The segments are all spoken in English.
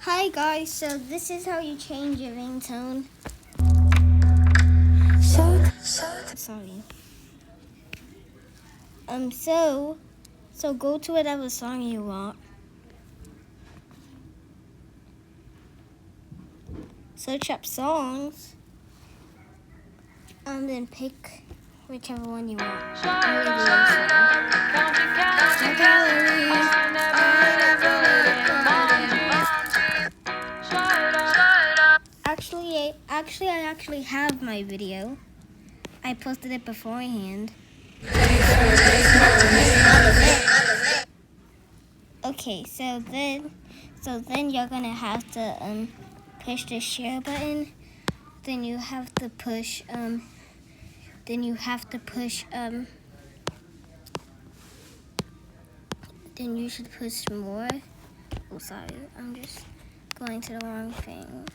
Hi guys, so this is how you change your ringtone. Sorry. So go to whatever song you want. Search up songs. And then pick whichever one you want. Actually, I actually have my video. I posted it beforehand. Okay, so then you're gonna have to push the share button. Then you have to push then you should push more. Oh, sorry, I'm just going to the wrong thing.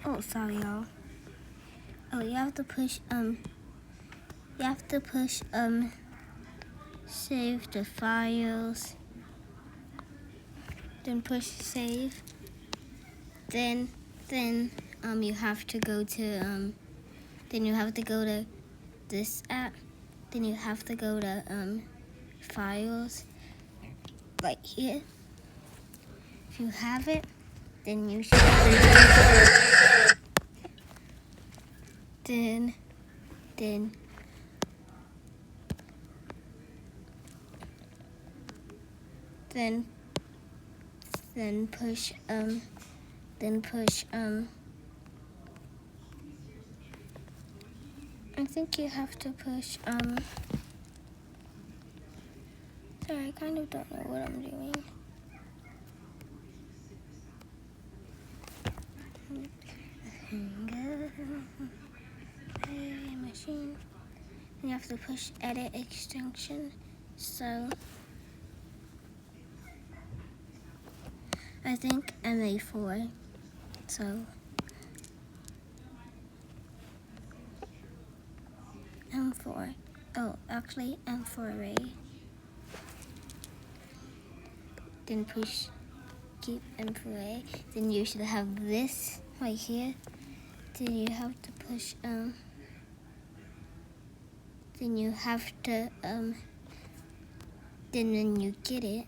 Oh, sorry, y'all. Oh, you have to push save the files. Then push save. Then you have to go to this app. Then you have to go to files right here. If you have it, then you should then push I think you have to push sorry, I kind of don't know what I'm doing. Machine. And you have to push edit extension. So I think MA4. So M4. Oh, actually M4A. Then push keep M4A. Then you should have this right here. Then you have to push then you have to then when you get it,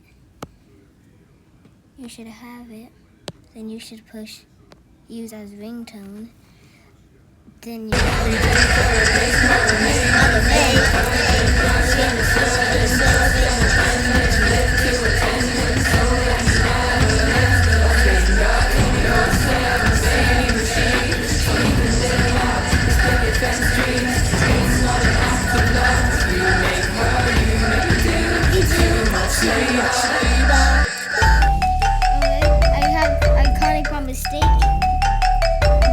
you should have it. Then you should push use as ringtone. Then you mistake,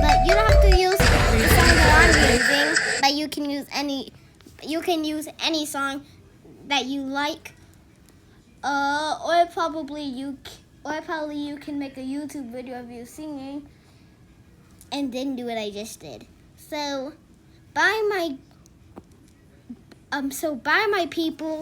but you don't have to use the song that I'm using. But you can use any song that you like, or probably you can make a YouTube video of you singing, and then do what I just did. So, bye my people.